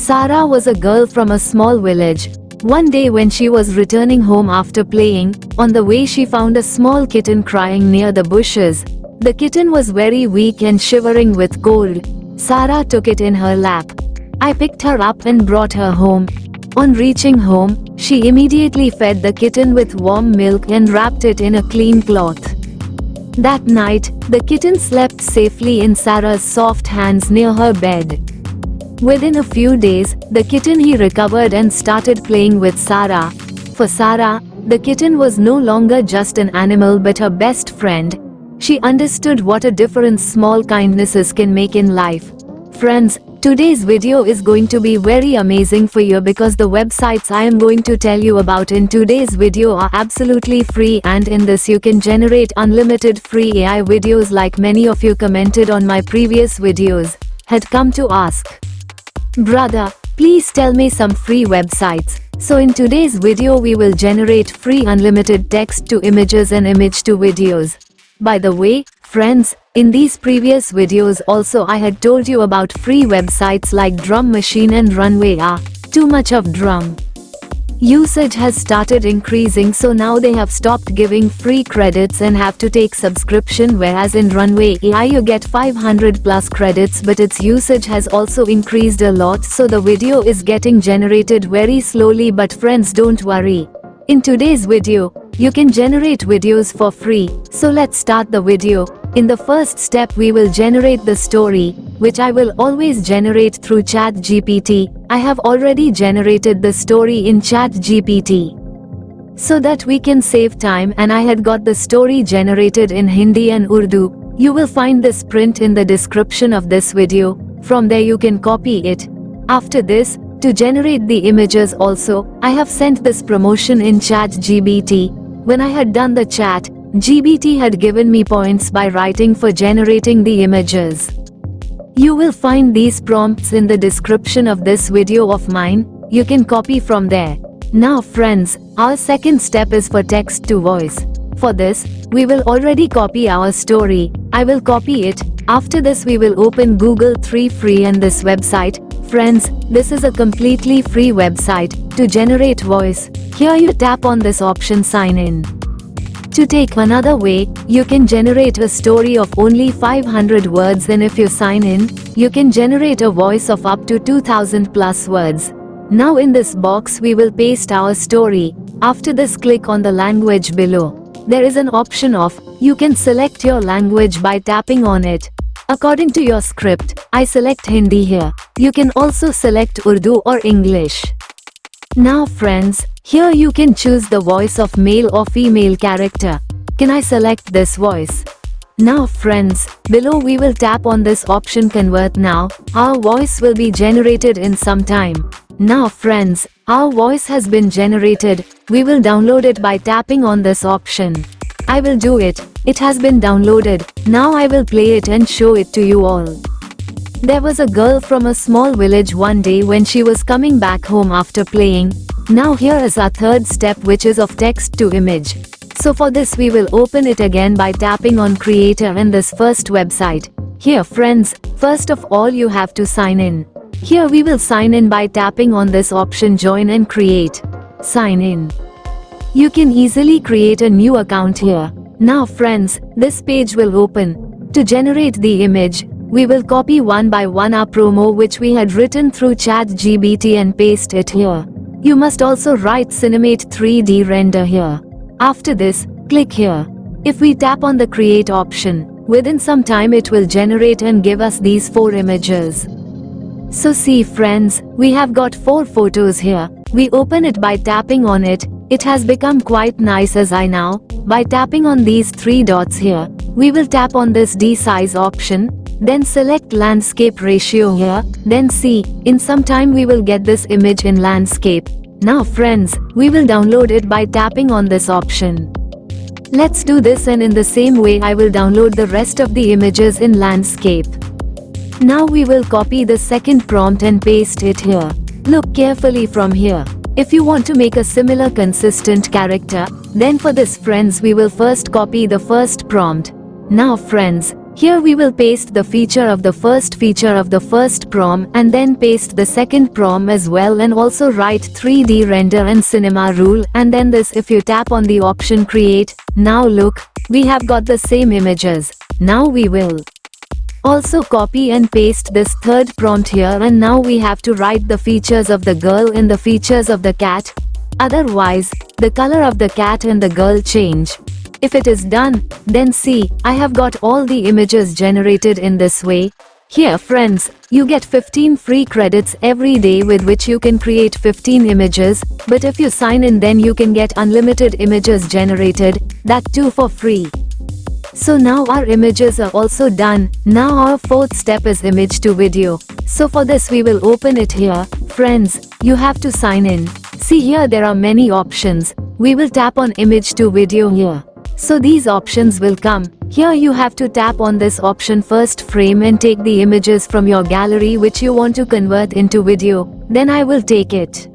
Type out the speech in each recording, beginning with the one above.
Sarah was a girl from a small village. One day when she was returning home after playing, on the way she found a small kitten crying near the bushes. The kitten was very weak and shivering with cold. Sarah took it in her lap. I picked her up and brought her home. On reaching home, she immediately fed the kitten with warm milk and wrapped it in a clean cloth. That night, the kitten slept safely in Sarah's soft hands near her bed. Within a few days, the kitten recovered and started playing with Sarah. For Sarah, the kitten was no longer just an animal but her best friend. She understood what a difference small kindnesses can make in life. Friends, today's video is going to be very amazing for you because the websites I am going to tell you about in today's video are absolutely free, and in this you can generate unlimited free AI videos like many of you commented on my previous videos. Had come to ask, brother, please tell me some free websites. So in today's video we will generate free unlimited text to images and image to videos. By the way, friends, in these previous videos also I had told you about free websites like Drum Machine and Runway. Too much of drum usage has started increasing, so now they have stopped giving free credits and have to take subscription, whereas in Runway AI you get 500 plus credits, but its usage has also increased a lot, so the video is getting generated very slowly. But friends, don't worry. In today's video, you can generate videos for free. So let's start the video. In the first step we will generate the story, which I will always generate through ChatGPT. I have already generated the story in ChatGPT so that we can save time, and I had got the story generated in Hindi and Urdu. You will find this print in the description of this video. From there you can copy it. After this, to generate the images also, I have sent this promotion in ChatGPT. When I had done the chat, GBT had given me points by writing for generating the images. You will find these prompts in the description of this video of mine. You can copy from there. Now friends, our second step is for text to voice. For this, we will already copy our story. I will copy it. After this we will open Google 3 free and this website. Friends, this is a completely free website. To generate voice, here you tap on this option sign in. To take another way, you can generate a story of only 500 words, and if you sign in, you can generate a voice of up to 2000 plus words. Now in this box we will paste our story. After this, click on the language below. There is an option of, you can select your language by tapping on it. According to your script, I select Hindi here. You can also select Urdu or English. Now friends, here you can choose the voice of male or female character. Can I select this voice? Now friends, below we will tap on this option convert now. Our voice will be generated in some time. Now friends, our voice has been generated. We will download it by tapping on this option. I will do it. It has been downloaded. Now I will play it and show it to you all. There was a girl from a small village one day when she was coming back home after playing. Now here is our third step, which is of text to image. So for this we will open it again by tapping on creator and this first website. Here friends, first of all you have to sign in. Here we will sign in by tapping on this option join and create. Sign in. You can easily create a new account here. Now friends, this page will open. To generate the image, we will copy one by one our promo which we had written through ChatGPT and paste it here. You must also write Cinemate 3D render here. After this, click here. If we tap on the create option, within some time it will generate and give us these 4 images. So see friends, we have got 4 photos here. We open it by tapping on it. It has become quite nice as I now. By tapping on these 3 dots here, we will tap on this D size option. Then select landscape ratio here, then see, in some time we will get this image in landscape. Now friends, we will download it by tapping on this option. Let's do this, and in the same way I will download the rest of the images in landscape. Now we will copy the second prompt and paste it here. Look carefully from here. If you want to make a similar consistent character, then for this friends we will first copy the first prompt. Now friends, Here we will paste the feature of the first prom and then paste the second prom as well, and also write 3D render and cinema rule, and then this. If you tap on the option create, now look, we have got the same images. Now we will also copy and paste this third prompt here, and now we have to write the features of the girl and the features of the cat. Otherwise, the color of the cat and the girl change. If it is done, then see, I have got all the images generated in this way. Here friends, you get 15 free credits every day with which you can create 15 images, but if you sign in then you can get unlimited images generated, that too for free. So now our images are also done. Now our fourth step is image to video. So for this we will open it here. Friends, you have to sign in. See here there are many options. We will tap on image to video here. So these options will come. Here you have to tap on this option first frame and take the images from your gallery which you want to convert into video. Then I will take it.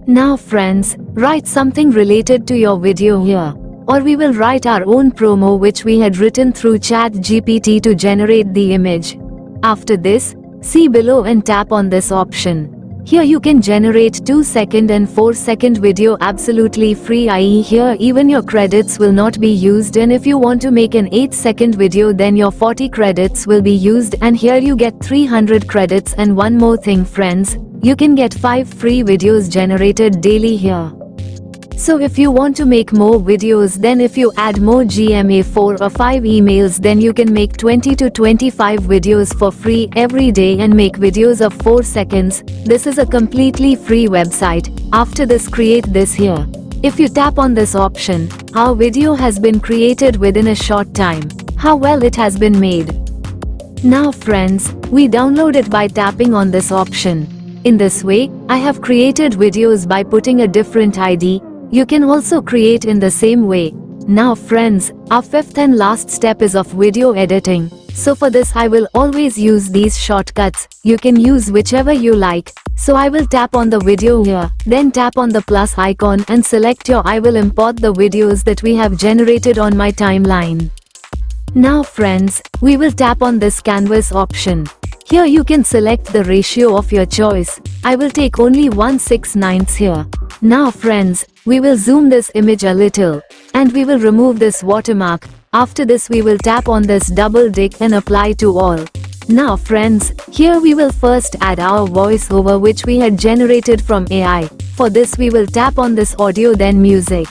Now friends, write something related to your video here. Or we will write our own promo which we had written through ChatGPT to generate the image. After this, see below and tap on this option. Here you can generate 2-second and 4-second video absolutely free, i.e. here even your credits will not be used, and if you want to make an 8-second video then your 40 credits will be used, and here you get 300 credits. And one more thing friends, you can get 5 free videos generated daily here. So if you want to make more videos, then if you add more GMA 4 or 5 emails, then you can make 20 to 25 videos for free every day and make videos of 4 seconds. This is a completely free website. After this, create this here. If you tap on this option, our video has been created within a short time. How well it has been made. Now friends, we download it by tapping on this option. In this way, I have created videos by putting a different ID. You can also create in the same way. Now friends, our fifth and last step is of video editing. So for this I will always use these shortcuts. You can use whichever you like. So I will tap on the video here, then tap on the plus icon and select your. I will import the videos that we have generated on my timeline. Now friends, we will tap on this canvas option. Here you can select the ratio of your choice. I will take only 1/6/9 here. Now friends, we will zoom this image a little, and we will remove this watermark. After this we will tap on this double tick and apply to all. Now friends, here we will first add our voiceover which we had generated from AI. For this we will tap on this audio, then music.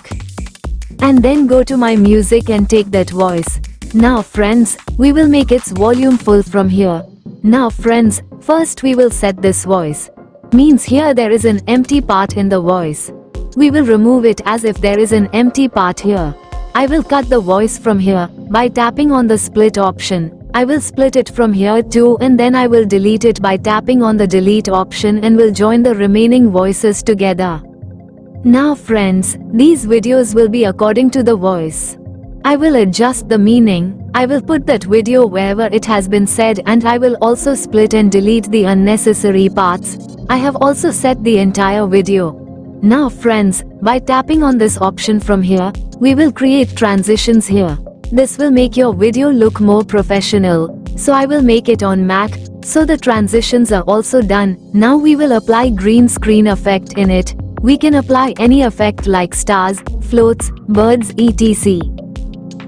And then go to my music and take that voice. Now friends, we will make its volume full from here. Now friends, first we will set this voice. Means here there is an empty part in the voice. We will remove it as if there is an empty part here. I will cut the voice from here by tapping on the split option. I will split it from here too, and then I will delete it by tapping on the delete option and will join the remaining voices together. Now friends, these videos will be according to the voice. I will adjust the meaning. I will put that video wherever it has been said, and I will also split and delete the unnecessary parts. I have also set the entire video. Now friends, by tapping on this option from here, we will create transitions here. This will make your video look more professional. So I will make it on Mac, so the transitions are also done. Now we will apply green screen effect in it. We can apply any effect like stars, floats, birds, etc.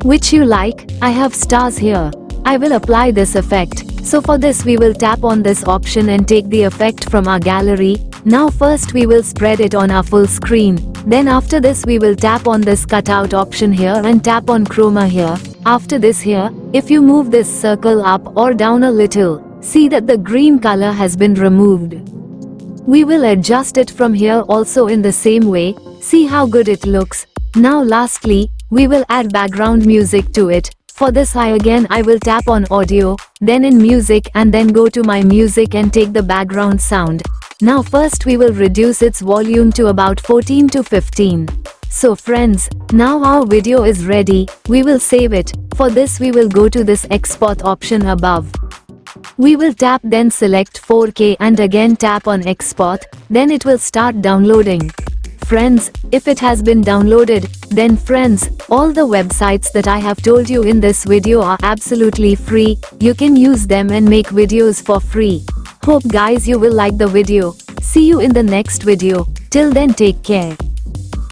Which you like. I have stars here. I will apply this effect. So for this we will tap on this option and take the effect from our gallery. Now first we will spread it on our full screen. Then after this we will tap on this cutout option here and tap on chroma here. After this here, if you move this circle up or down a little, see that the green color has been removed. We will adjust it from here also in the same way. See how good it looks. Now lastly, we will add background music to it. For this I will tap on audio, then in music, and then go to my music and take the background sound. Now first we will reduce its volume to about 14 to 15. So friends, now our video is ready. We will save it. For this we will go to this export option above. We will tap, then select 4K and again tap on export, then it will start downloading. Friends, if it has been downloaded, then friends, all the websites that I have told you in this video are absolutely free. You can use them and make videos for free. Hope guys you will like the video. See you in the next video. Till then, take care.